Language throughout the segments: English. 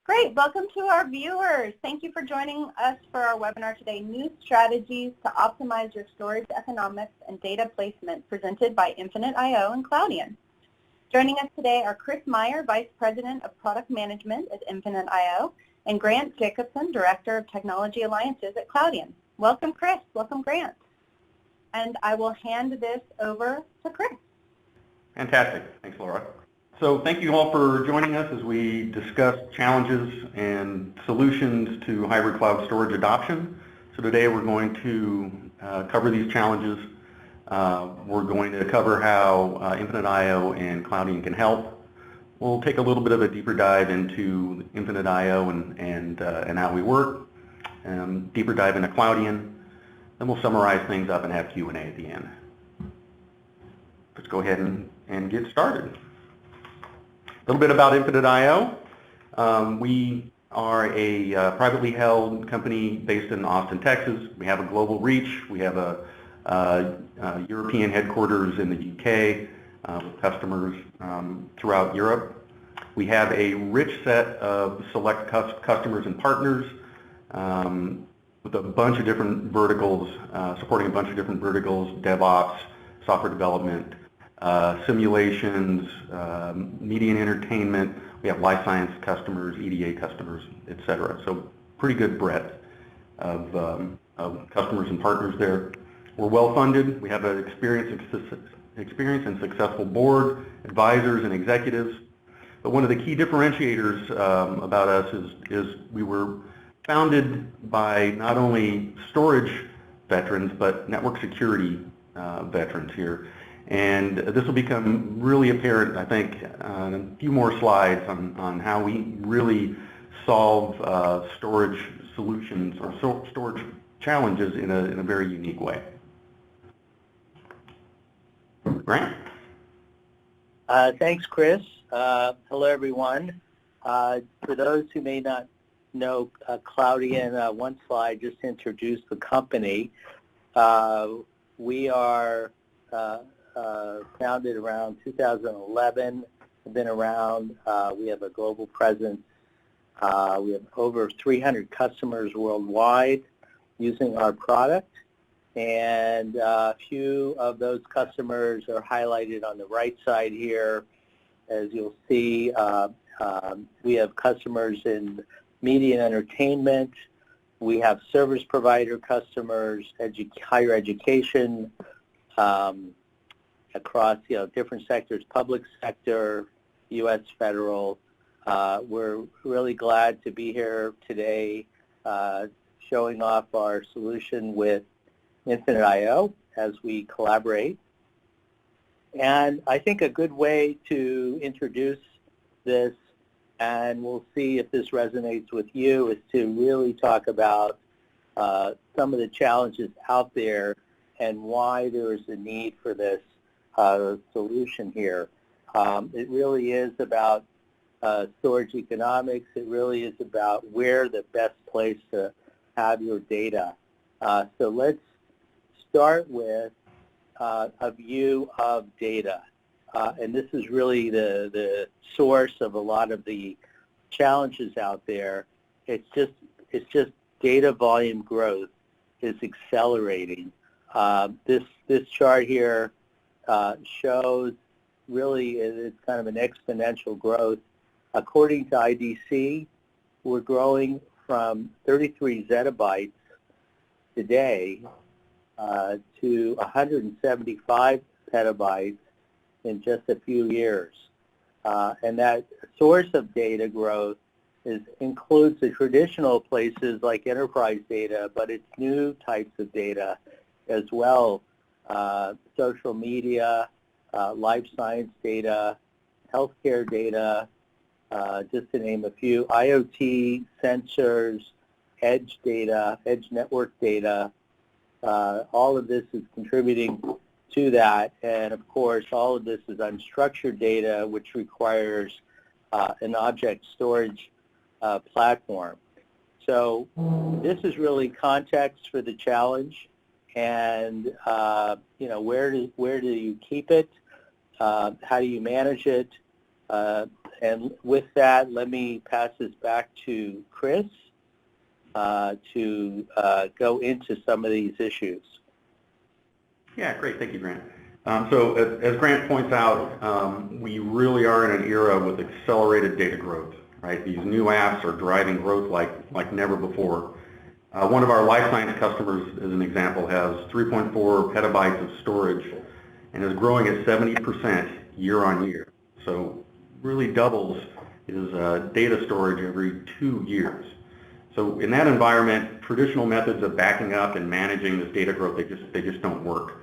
Great. Welcome to our viewers. Thank you for joining us for our webinar today, New Strategies to Optimize Your Storage Economics and Data Placement, presented by InfiniteIO and Cloudian. Joining us today are Chris Meyer, Vice President of Product Management at InfiniteIO, and Grant Jacobson, Director of Technology Alliances at Cloudian. Welcome, Chris. Welcome, Grant. And I will hand this over to Chris. Fantastic. Thanks, Laura. So thank you all for joining us as we discuss challenges and solutions to hybrid cloud storage adoption. So today we're going to cover these challenges. We're going to cover how InfiniteIO and Cloudian can help. We'll take a little bit of a deeper dive into InfiniteIO and how we work, deeper dive into Cloudian, then we'll summarize things up and have Q&A at the end. Let's go ahead and get started. A little bit about InfiniteIO. We are a privately held company based in Austin, Texas. We have a global reach. We have a European headquarters in the UK with customers throughout Europe. We have a rich set of select customers and partners with a bunch of different verticals, supporting a bunch of different verticals, DevOps, software development, simulations, media and entertainment. We have life science customers, EDA customers, etc. So pretty good breadth of customers and partners there. We're well funded. We have an experienced and successful board, advisors, and executives. But one of the key differentiators about us is we were founded by not only storage veterans but network security veterans here. And this will become really apparent, I think, in a few more slides on how we really solve storage solutions or storage challenges in a very unique way. Grant? Thanks, Chris. Hello, everyone. For those who may not know Cloudian, one slide just to introduce the company. We are founded around 2011, have been around. We have a global presence. We have over 300 customers worldwide using our product, and a few of those customers are highlighted on the right side here. As you'll see, we have customers in media and entertainment. We have service provider customers, higher education, across different sectors, public sector, U.S. federal. We're really glad to be here today showing off our solution with InfiniteIO as we collaborate. And I think a good way to introduce this, and we'll see if this resonates with you, is to really talk about some of the challenges out there and why there is a need for this solution here. It really is about storage economics. It really is about where the best place to have your data. So let's start with a view of data. And this is really the source of a lot of the challenges out there. It's just data volume growth is accelerating. This chart here shows really it's kind of an exponential growth. According to IDC, we're growing from 33 zettabytes today to 175 petabytes in just a few years. And that source of data growth includes the traditional places like enterprise data, but it's new types of data as well. Social media, life science data, healthcare data, just to name a few, IoT, sensors, edge data, edge network data. All of this is contributing to that, and of course all of this is unstructured data, which requires an object storage platform. So this is really context for the challenge, and where do you keep it? How do you manage it? And with that, let me pass this back to Chris to go into some of these issues. Yeah, great. Thank you, Grant. So as Grant points out, we really are in an era with accelerated data growth, right? These new apps are driving growth like never before. One of our life science customers, as an example, has 3.4 petabytes of storage and is growing at 70% year on year. So really doubles his data storage every 2 years. So in that environment, traditional methods of backing up and managing this data growth, they just don't work.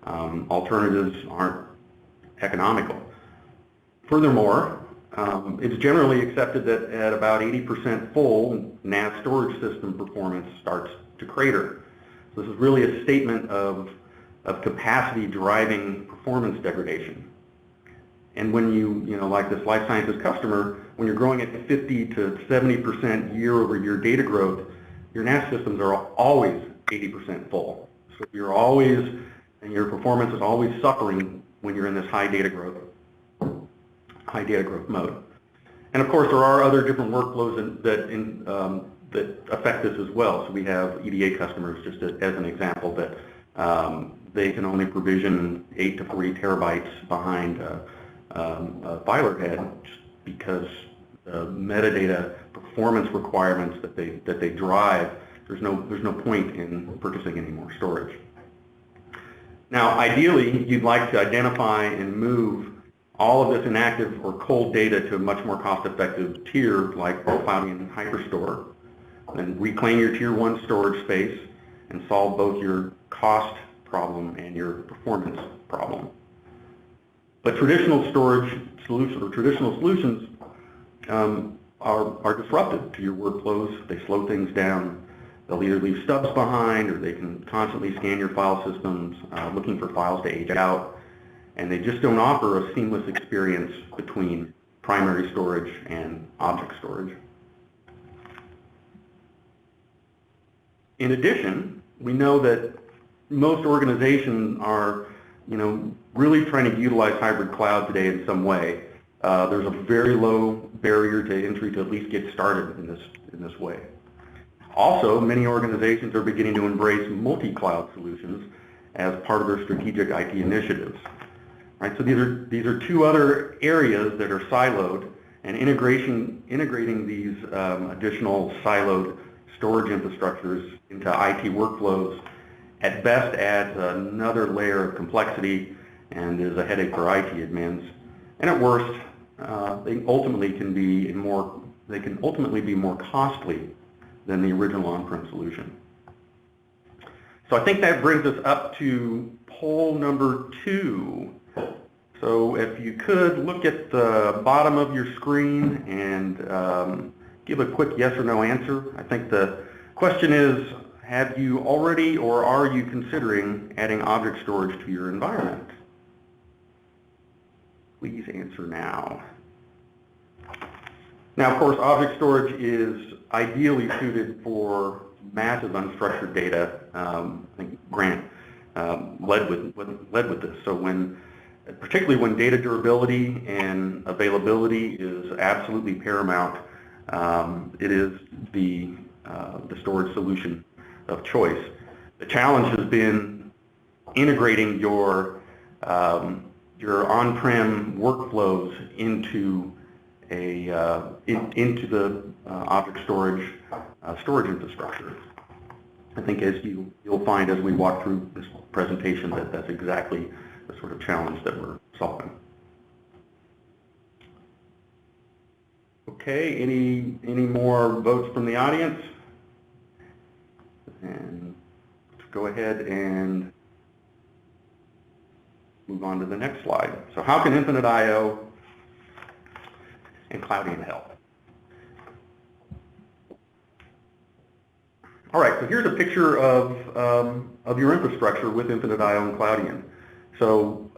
Alternatives aren't economical. Furthermore, it's generally accepted that at about 80% full, NAS storage system performance starts to crater. So this is really a statement of capacity driving performance degradation. And when you know, like this life sciences customer, when you're growing at 50 to 70% year-over-year data growth, your NAS systems are always 80% full. So you're always, and your performance is always suffering when you're in this high data growth mode. And of course, there are other different workflows that affect this as well. So we have EDA customers, just as an example, that they can only provision 8 to 40 terabytes behind a filer head just because the metadata performance requirements that they drive, there's no point in purchasing any more storage. Now, ideally, you'd like to identify and move all of this inactive or cold data to a much more cost-effective tier like Cloudian HyperStore, and reclaim your tier 1 storage space and solve both your cost problem and your performance problem. But traditional storage solutions or traditional solutions are disruptive to your workflows. They slow things down. They'll either leave stubs behind, or they can constantly scan your file systems looking for files to age out, and they just don't offer a seamless experience between primary storage and object storage. In addition, we know that most organizations are, really trying to utilize hybrid cloud today in some way. There's a very low barrier to entry to at least get started in this way. Also, many organizations are beginning to embrace multi-cloud solutions as part of their strategic IT initiatives. Right? So these are two other areas that are siloed, and integrating these additional siloed storage infrastructures into IT workflows at best adds another layer of complexity and is a headache for IT admins. And at worst, they can ultimately be more costly than the original on-prem solution. So I think that brings us up to poll number 2. So if you could look at the bottom of your screen and give a quick yes or no answer. I think the question is, have you already or are you considering adding object storage to your environment? Please answer now. Now, of course, object storage is ideally suited for massive unstructured data. I think Grant led with this. So particularly when data durability and availability is absolutely paramount, it is the storage solution of choice. The challenge has been integrating your on-prem workflows into the object storage infrastructure. I think as you'll find as we walk through this presentation that's exactly the sort of challenge that we're solving. Okay, any more votes from the audience? And let's go ahead and move on to the next slide. So how can InfiniteIO and Cloudian help? All right, so here's a picture of your infrastructure with InfiniteIO and Cloudian. So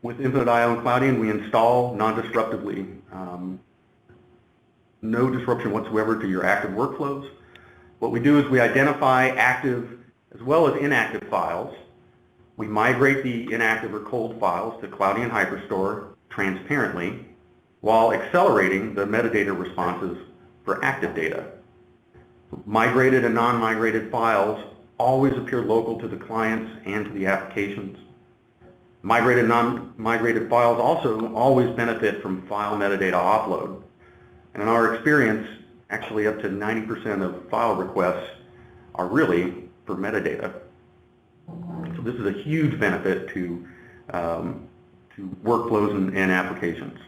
with InfiniteIO and Cloudian, we install non-disruptively, no disruption whatsoever to your active workflows. What we do is we identify active as well as inactive files. We migrate the inactive or cold files to Cloudian HyperStore transparently, while accelerating the metadata responses for active data. Migrated and non-migrated files always appear local to the clients and to the applications. Migrated and non-migrated files also always benefit from file metadata offload. And in our experience, actually up to 90% of file requests are really for metadata. So this is a huge benefit to workflows and applications.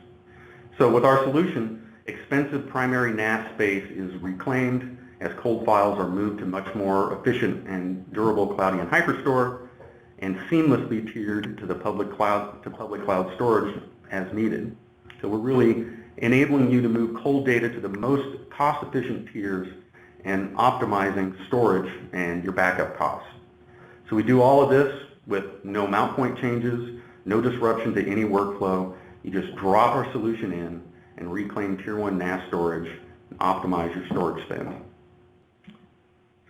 So with our solution, expensive primary NAS space is reclaimed as cold files are moved to much more efficient and durable Cloudian HyperStore and seamlessly tiered to the public cloud storage as needed. So we're really enabling you to move cold data to the most cost-efficient tiers and optimizing storage and your backup costs. So we do all of this with no mount point changes, no disruption to any workflow. You just drop our solution in and reclaim Tier 1 NAS storage and optimize your storage spend.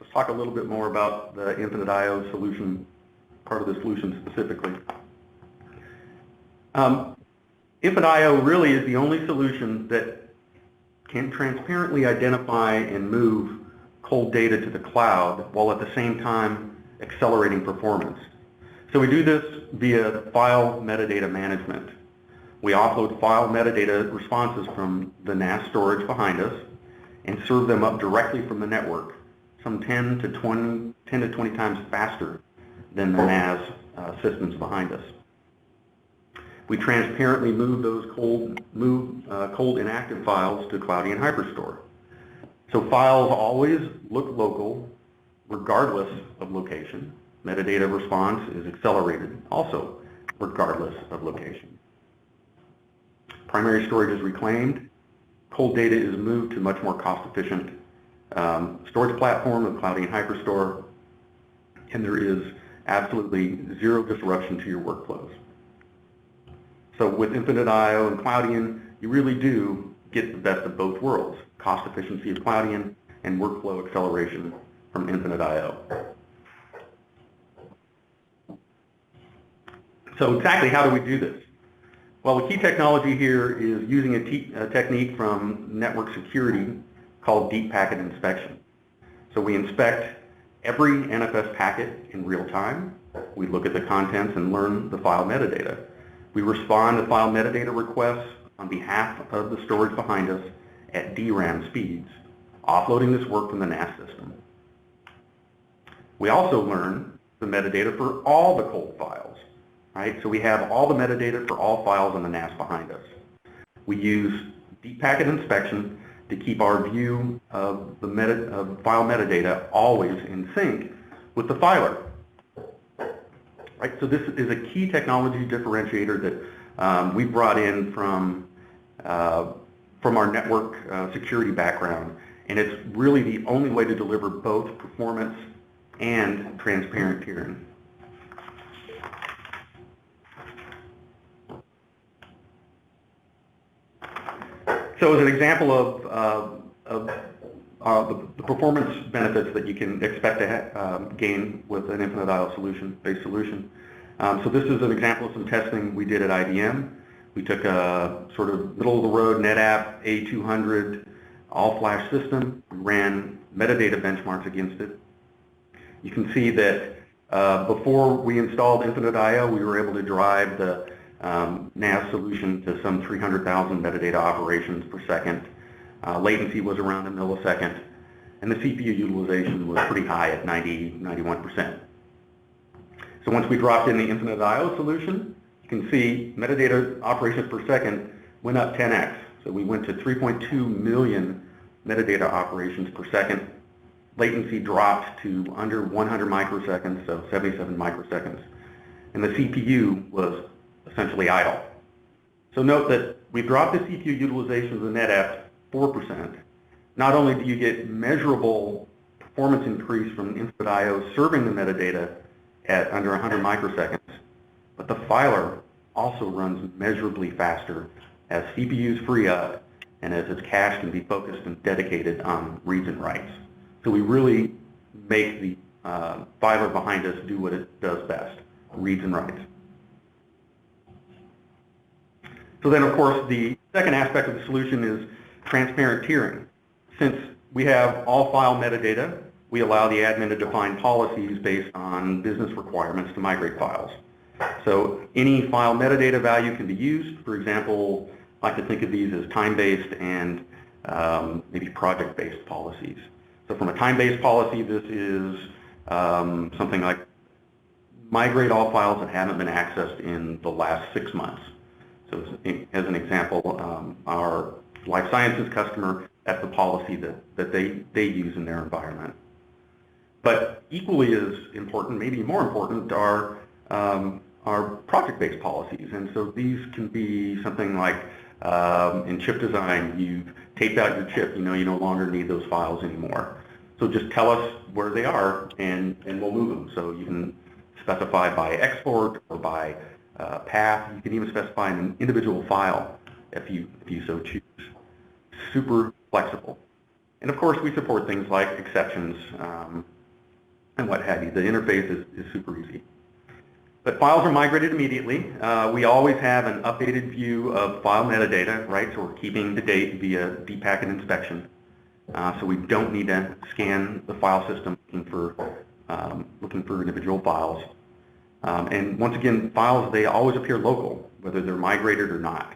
Let's talk a little bit more about the InfiniteIO solution, part of the solution specifically. InfiniteIO really is the only solution that can transparently identify and move cold data to the cloud while at the same time accelerating performance. So we do this via file metadata management. We offload file metadata responses from the NAS storage behind us and serve them up directly from the network, some 10 to 20 times faster than the NAS systems behind us. We transparently move those cold inactive files to Cloudian HyperStore. So files always look local regardless of location. Metadata response is accelerated also regardless of location. Primary storage is reclaimed. Cold data is moved to much more cost-efficient storage platform of Cloudian HyperStore, and there is absolutely zero disruption to your workflows. So with InfiniteIO and Cloudian, you really do get the best of both worlds, cost efficiency of Cloudian and workflow acceleration from InfiniteIO. So exactly how do we do this? Well, the key technology here is using a technique from network security called deep packet inspection. So we inspect every NFS packet in real time. We look at the contents and learn the file metadata. We respond to file metadata requests on behalf of the storage behind us at DRAM speeds, offloading this work from the NAS system. We also learn the metadata for all the cold files, right? So we have all the metadata for all files on the NAS behind us. We use deep packet inspection to keep our view of the file metadata always in sync with the filer. Right? So this is a key technology differentiator that we brought in from our network security background, and it's really the only way to deliver both performance and transparent tiering. So as an example of the performance benefits that you can expect to gain with an InfiniteIO solution-based solution. So this is an example of some testing we did at IBM. We took a sort of middle-of-the-road NetApp A200 all-flash system. We ran metadata benchmarks against it. You can see that before we installed InfiniteIO, we were able to drive the NAS solution to some 300,000 metadata operations per second. Latency was around a millisecond, and the CPU utilization was pretty high at 91%. So once we dropped in the InfiniteIO solution, you can see metadata operations per second went up 10x. So we went to 3.2 million metadata operations per second. Latency dropped to under 100 microseconds, so 77 microseconds. And the CPU was essentially idle. So note that we dropped the CPU utilization of the NetApp 4%. Not only do you get measurable performance increase from InfiniteIO serving the metadata at under 100 microseconds, but the filer also runs measurably faster as CPUs free up and as its cache can be focused and dedicated on reads and writes. So we really make the filer behind us do what it does best, reads and writes. So then, of course, the second aspect of the solution is transparent tiering. Since we have all file metadata, we allow the admin to define policies based on business requirements to migrate files. So any file metadata value can be used. For example, I like to think of these as time-based and maybe project-based policies. So from a time-based policy, this is something like migrate all files that haven't been accessed in the last 6 months. So as an example, our life sciences customer, that's the policy that they use in their environment. But equally as important, maybe more important, are project-based policies. And so these can be something like in chip design, you've taped out your chip, you know you no longer need those files anymore. So just tell us where they are and we'll move them. So you can specify by export or by path. You can even specify an individual file if you so choose. Super flexible. And of course, we support things like exceptions and what have you. The interface is super easy. But files are migrated immediately. We always have an updated view of file metadata, right? So we're keeping to date via deep packet inspection. So we don't need to scan the file system looking for individual files. And once again, files, they always appear local, whether they're migrated or not.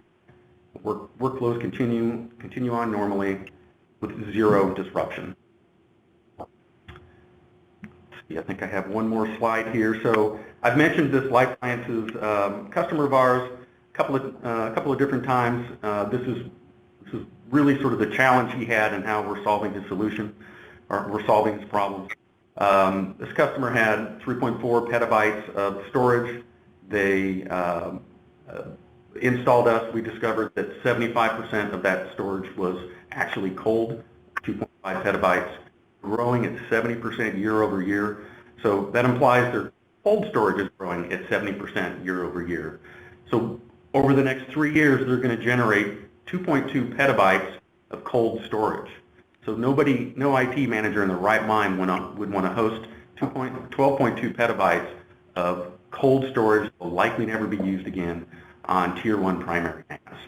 Workflows continue on normally with zero disruption. I think I have one more slide here. So I've mentioned this life sciences customer of ours a couple of different times. This is really sort of the challenge he had and how we're solving his solution, or we're solving his problems. This customer had 3.4 petabytes of storage. They installed us. We discovered that 75% of that storage was actually cold, 2.5 petabytes, growing at 70% year over year. So that implies their cold storage is growing at 70% year over year. So over the next 3 years, they're going to generate 2.2 petabytes of cold storage. So no IT manager in the right mind would want to host 12.2 petabytes of cold storage that will likely never be used again on Tier 1 primary NAS.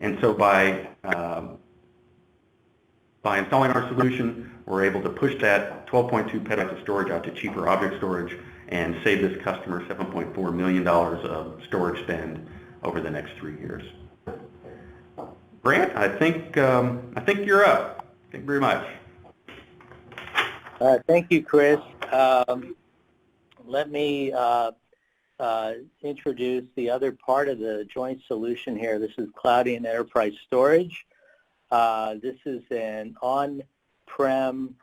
And so by installing our solution, we're able to push that 12.2 petabytes of storage out to cheaper object storage and save this customer $7.4 million of storage spend over the next 3 years. Grant, I think you're up. Thank you very much. Thank you, Chris. Let me introduce the other part of the joint solution here. This is Cloudian Enterprise Storage. This is an on-prem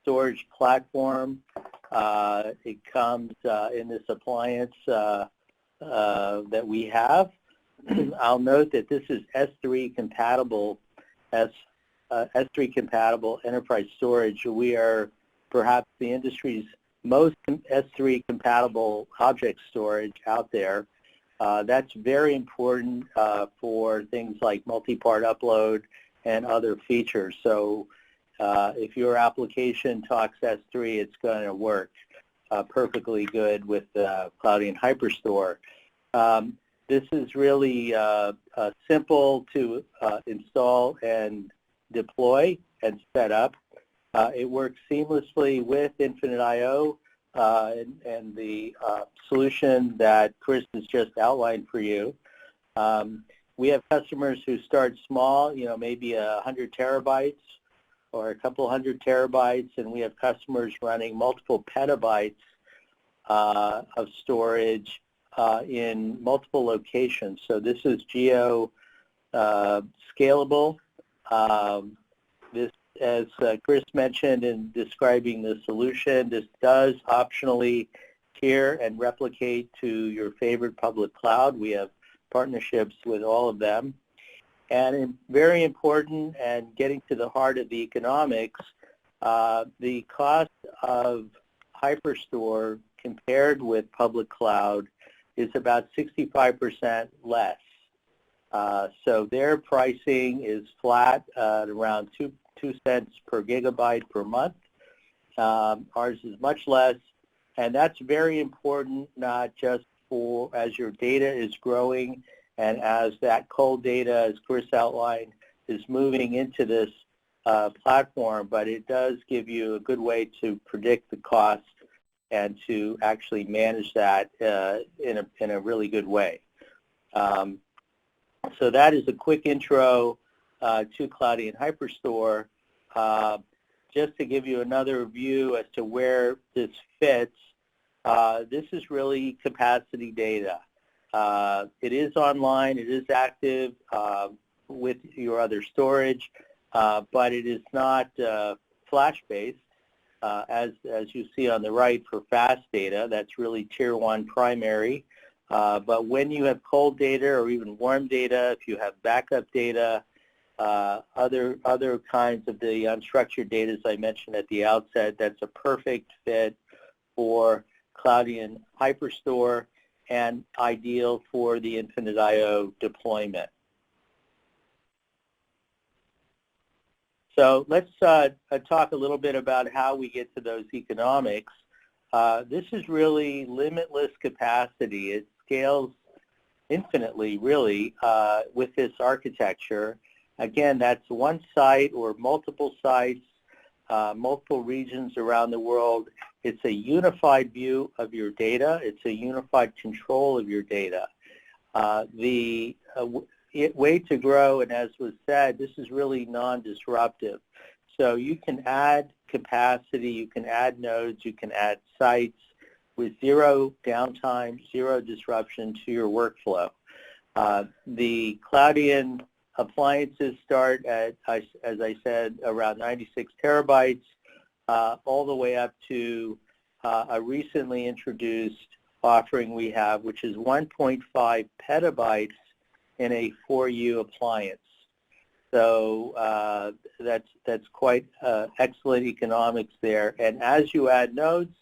storage platform. It comes in this appliance that we have. I'll note that this is S3 compatible, S3 compatible enterprise storage. We are perhaps the industry's most S3 compatible object storage out there. That's very important for things like multi-part upload and other features. So if your application talks S3, it's going to work perfectly good with Cloudian HyperStore. This is really simple to install and deploy and set up. It works seamlessly with InfiniteIO and the solution that Chris has just outlined for you. We have customers who start small, maybe 100 terabytes or a couple hundred terabytes, and we have customers running multiple petabytes of storage in multiple locations. So this is geo scalable. This, as Chris mentioned in describing the solution, this does optionally tier and replicate to your favorite public cloud. We have partnerships with all of them. And very important, and getting to the heart of the economics, the cost of HyperStore compared with public cloud is about 65% less. So their pricing is flat at around 2 cents per gigabyte per month. Ours is much less, and that's very important, not just for as your data is growing And as that cold data, as Chris outlined, is moving into this platform, but it does give you a good way to predict the cost and to actually manage that in a really good way. So that is a quick intro to Cloudian HyperStore. Just to give you another view as to where this fits, this is really capacity data. It is online, it is active with your other storage, but it is not flash-based. As you see on the right for fast data, that's really tier 1 primary. But when you have cold data or even warm data, if you have backup data, other kinds of the unstructured data, as I mentioned at the outset, that's a perfect fit for Cloudian HyperStore and ideal for the InfiniteIO deployment. So let's talk a little bit about how we get to those economics. This is really limitless capacity. It scales infinitely, really, with this architecture. Again, that's one site or multiple sites, multiple regions around the world. It's a unified view of your data. It's a unified control of your data. The way to grow, and as was said, this is really non-disruptive. So you can add capacity, you can add nodes, you can add sites with zero downtime, zero disruption to your workflow. The Cloudian appliances start at, as I said, around 96 terabytes, all the way up to a recently introduced offering we have, which is 1.5 petabytes in a 4U appliance. So that's quite excellent economics there. And as you add nodes,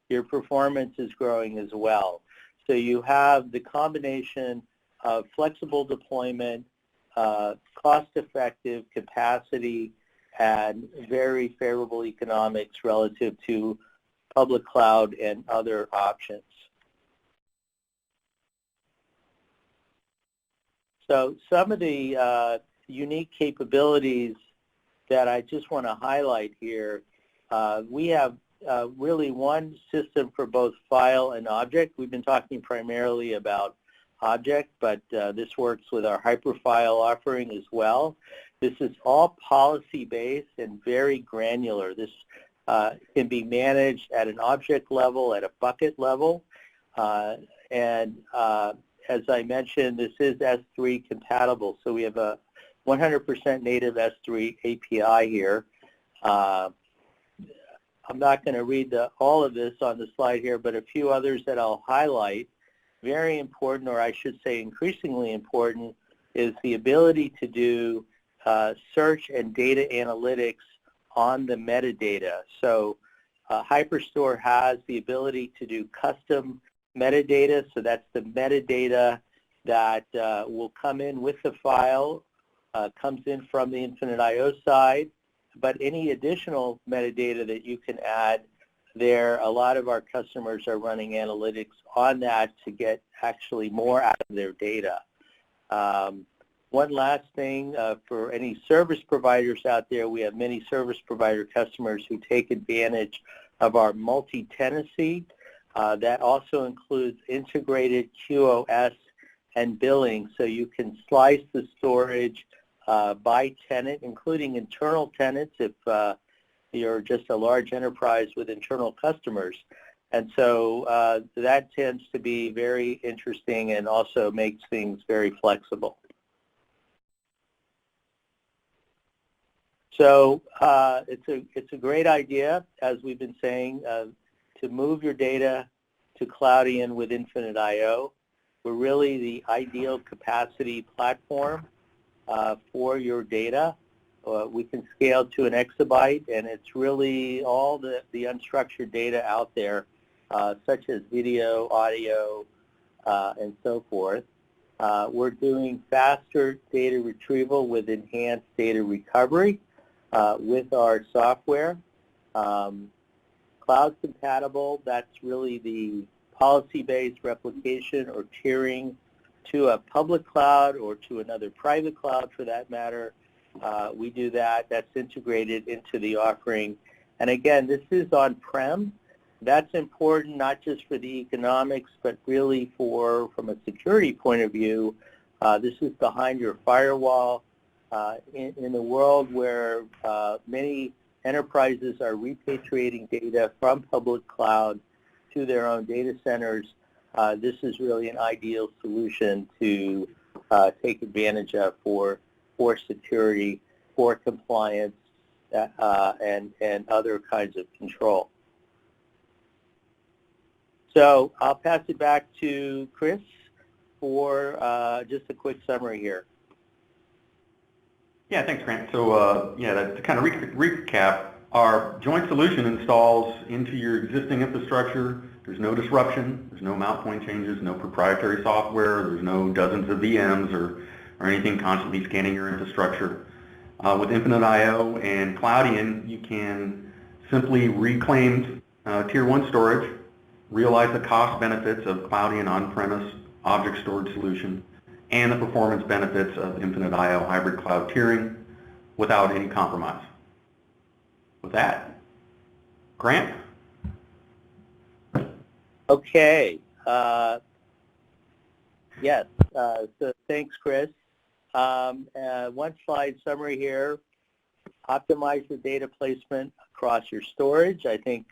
your performance is growing as well. So you have the combination of flexible deployment, cost-effective capacity, and very favorable economics relative to public cloud and other options. So some of the unique capabilities that I just want to highlight here, we have really one system for both file and object. We've been talking primarily about object, but this works with our HyperFile offering as well. This is all policy-based and very granular. This can be managed at an object level, at a bucket level, and as I mentioned, this is S3 compatible, so we have a 100% native S3 API here. I'm not going to read all of this on the slide here, but a few others that I'll highlight. Very important, or I should say increasingly important, is the ability to do search and data analytics on the metadata. So HyperStore has the ability to do custom metadata, so that's the metadata that will come in with the file, comes in from the InfiniteIO side, but any additional metadata that you can add there, a lot of our customers are running analytics on that to get actually more out of their data. One last thing, for any service providers out there, we have many service provider customers who take advantage of our multi-tenancy. That also includes integrated QoS and billing, so you can slice the storage by tenant, including internal tenants if you're just a large enterprise with internal customers. And so that tends to be very interesting and also makes things very flexible. So it's a great idea, as we've been saying, to move your data to Cloudian with InfiniteIO. We're really the ideal capacity platform for your data. We can scale to an exabyte, and it's really all the unstructured data out there, such as video, audio, and so forth. We're doing faster data retrieval with enhanced data recovery with our software. Cloud compatible, that's really the policy-based replication or tiering to a public cloud or to another private cloud for that matter. We do that. That's integrated into the offering. And again, this is on-prem. That's important not just for the economics, but really from a security point of view. This is behind your firewall. In a world where many enterprises are repatriating data from public cloud to their own data centers, this is really an ideal solution to take advantage of for security, for compliance, and other kinds of control. So I'll pass it back to Chris for just a quick summary here. Yeah, thanks, Grant. So to kind of recap, our joint solution installs into your existing infrastructure. There's no disruption, there's no mount point changes, no proprietary software, there's no dozens of VMs or anything constantly scanning your infrastructure. With InfiniteIO and Cloudian, you can simply reclaim Tier 1 storage, realize the cost benefits of Cloudian on-premise object storage solution, and the performance benefits of InfiniteIO hybrid cloud tiering without any compromise. With that, Grant? Okay. Yes. So thanks, Chris. One slide summary here. Optimize your data placement across your storage. I think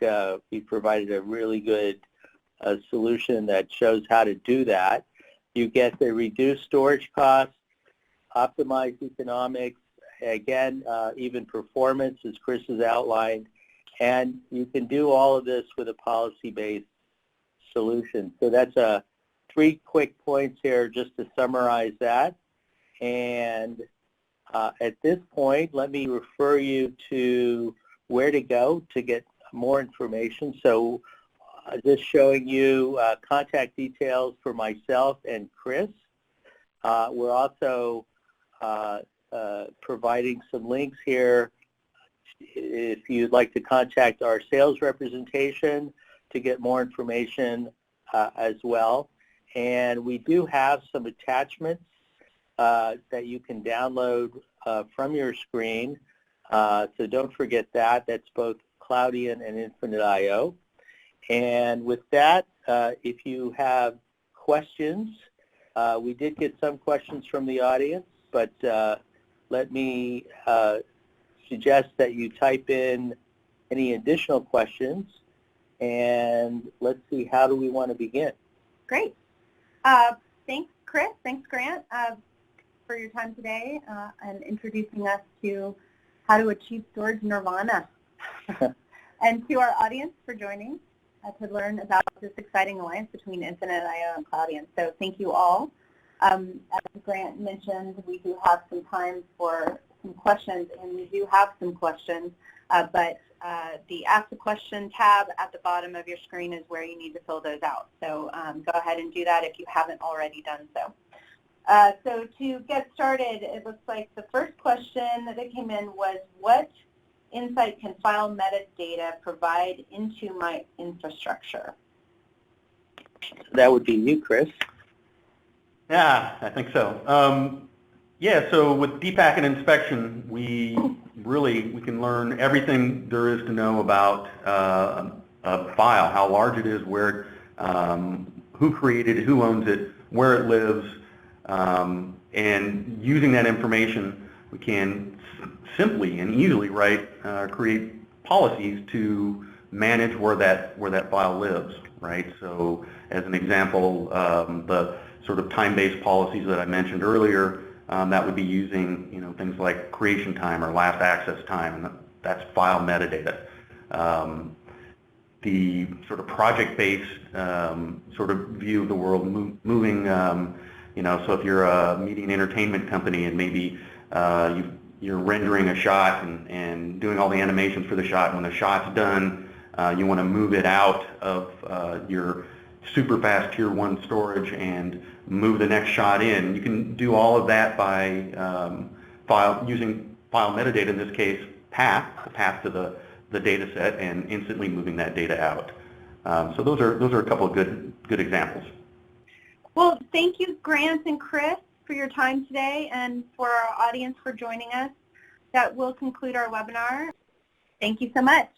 we provided a really good solution that shows how to do that. You get the reduced storage costs, optimized economics, again, even performance, as Chris has outlined, and you can do all of this with a policy-based solution. So that's 3 quick points here just to summarize that. And at this point, let me refer you to where to go to get more information. So just showing you contact details for myself and Chris. We're also providing some links here if you'd like to contact our sales representation to get more information as well. And we do have some attachments that you can download from your screen. So don't forget that. That's both Cloudian and InfiniteIO. And with that, if you have questions, we did get some questions from the audience, but let me suggest that you type in any additional questions, and let's see, how do we want to begin? Great. Thanks, Chris. Thanks, Grant, for your time today and introducing us to how to achieve storage nirvana. And to our audience for joining to learn about this exciting alliance between InfiniteIO and Cloudian. So thank you all. As Grant mentioned, we do have some time for some questions, and we do have some questions, but the Ask a Question tab at the bottom of your screen is where you need to fill those out. So go ahead and do that if you haven't already done so. So to get started, it looks like the first question that came in was, what insight can file metadata provide into my infrastructure? That would be you, Chris. Yeah, I think so. Yeah, so with depacket inspection, we can learn everything there is to know about a file, how large it is, where, who created it, who owns it, where it lives, and using that information, we can simply and easily create policies to manage where that file lives, right? So, as an example, the sort of time-based policies that I mentioned earlier, that would be using things like creation time or last access time, and that's file metadata. The sort of project-based sort of view of the world, moving, so if you're a media and entertainment company and maybe you're rendering a shot and doing all the animations for the shot, and when the shot's done, you want to move it out of your super fast Tier 1 storage and move the next shot in. You can do all of that by using file metadata, in this case the path to the data set, and instantly moving that data out. So those are a couple of good examples. Well, thank you, Grant and Chris, for your time today and for our audience for joining us. That will conclude our webinar. Thank you so much.